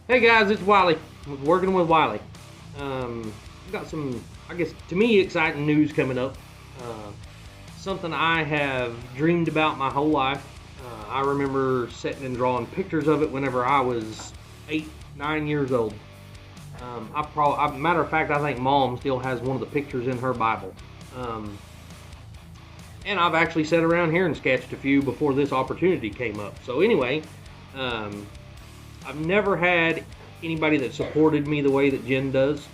Hey guys, it's Wiley. Working with Wiley. Got some, I guess, to me, exciting news coming up. Uh, Something I have dreamed about my whole life. I remember sitting and drawing pictures of it whenever I was 8, 9 years old. Matter of fact, I think Mom still has one of the pictures in her Bible. Um, and I've actually sat around here and sketched a few before this opportunity came up. So anyway, um, I've never had anybody that supported me the way that Jen does,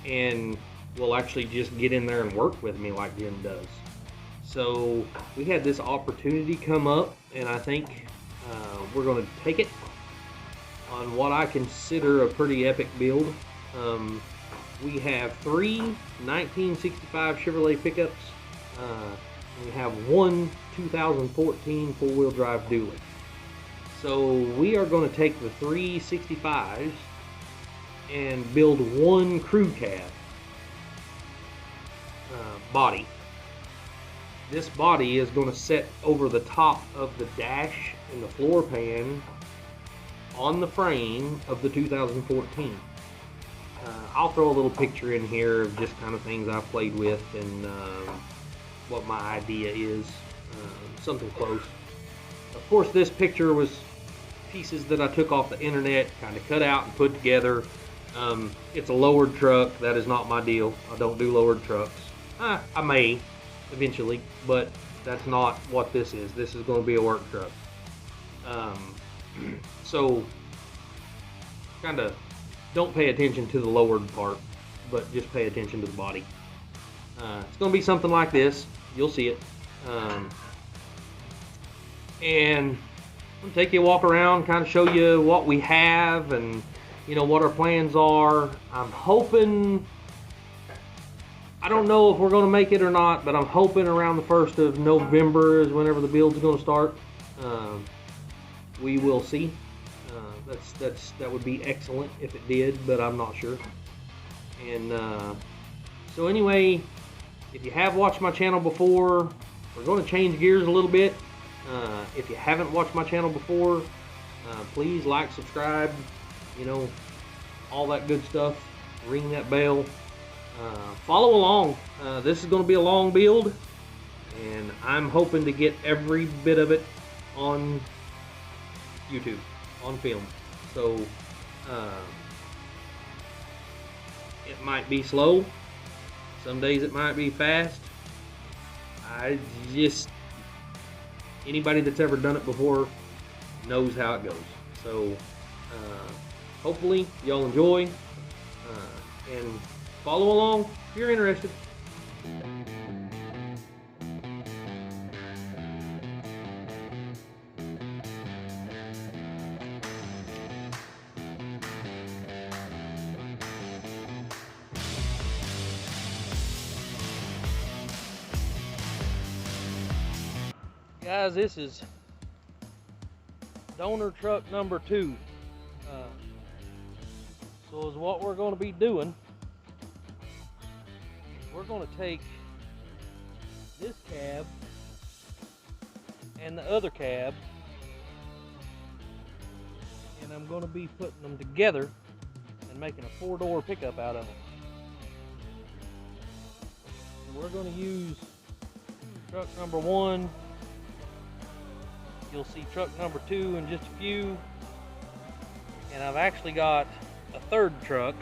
and will actually just get in there and work with me like Jen does. So we had this opportunity come up, and I think we're going to take it on what I consider a pretty epic build. We have three 1965 Chevrolet pickups. We have one 2014 four-wheel drive dually. So we are going to take the 365s and build one crew cab body. This body is going to sit over the top of the dash and the floor pan on the frame of the 2014. I'll throw a little picture in here of just kind of things I've played with and what my idea is, something close. Of course, this picture was pieces that I took off the internet, kind of cut out and put together. It's a lowered truck. That is not my deal. I don't do lowered trucks. I may eventually, but that's not what this is. This is going to be a work truck. So kind of don't pay attention to the lowered part, but just pay attention to the body. It's going to be something like this. You'll see it. And I'll take you a walk around, kind of show you what we have and what our plans are. I'm hoping, I don't know if we're going to make it or not, but I'm hoping around the 1st of November is whenever the build's going to start. We will see. That would be excellent if it did, but I'm not sure. And so anyway, if you have watched my channel before, we're going to change gears a little bit. If you haven't watched my channel before, please like, subscribe, all that good stuff. Ring that bell. Follow along. This is going to be a long build, and I'm hoping to get every bit of it on YouTube, on film. So it might be slow. Some days it might be fast. Anybody that's ever done it before knows how it goes. So hopefully y'all enjoy and follow along if you're interested. Guys, this is donor truck number 2. So is what we're going to be doing. We're going to take this cab and the other cab, and I'm going to be putting them together and making a 4-door pickup out of them. And we're going to use truck number 1. You'll see truck number 2 in just a few. And I've actually got a third truck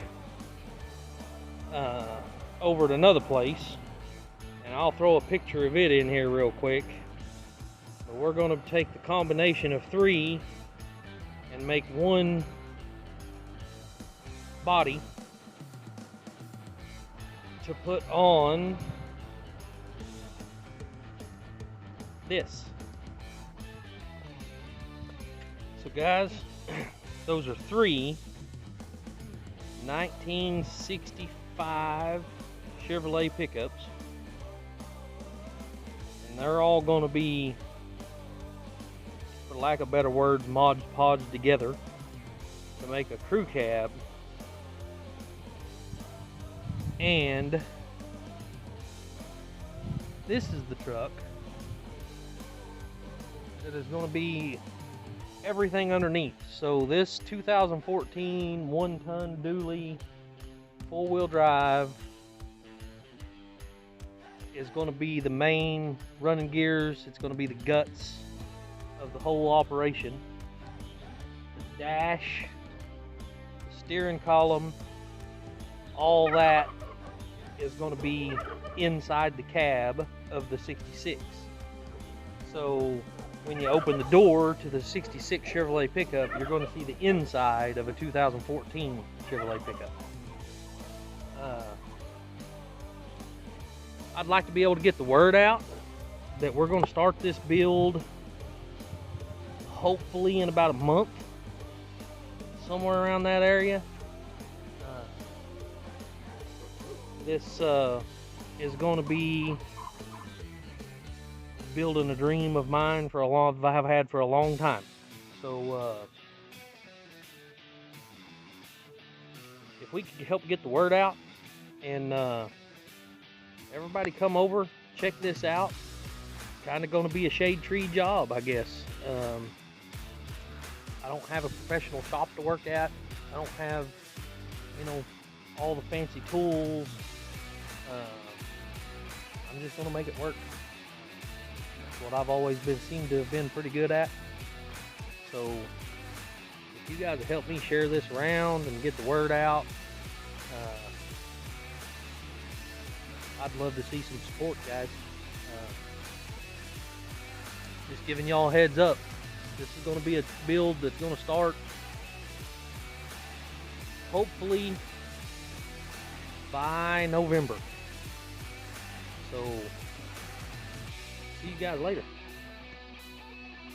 over at another place. And I'll throw a picture of it in here real quick. But we're going to take the combination of 3 and make one body to put on this. So guys, those are 3 1965 Chevrolet pickups, and they're all going to be, for lack of better words, Mod Podge together to make a crew cab. And this is the truck that is going to be everything underneath. So this 2014 one-ton dually, four-wheel drive, is going to be the main running gears. It's going to be the guts of the whole operation. The dash, the steering column, all that is going to be inside the cab of the 66. So when you open the door to the 66 Chevrolet pickup, you're going to see the inside of a 2014 Chevrolet pickup. I'd like to be able to get the word out that we're going to start this build hopefully in about a month, somewhere around that area. This is going to be building a dream of mine for I've had for a long time. So if we could help get the word out and everybody come over, check this out. Kind of going to be a shade tree job, I guess. I don't have a professional shop to work at. I don't have, all the fancy tools. I'm just going to make it work. That's what I've always seemed to have been pretty good at. So if you guys would help me share this around and get the word out, I'd love to see some support, guys. Just giving y'all a heads up. This is going to be a build that's going to start hopefully by November. So see you guys later.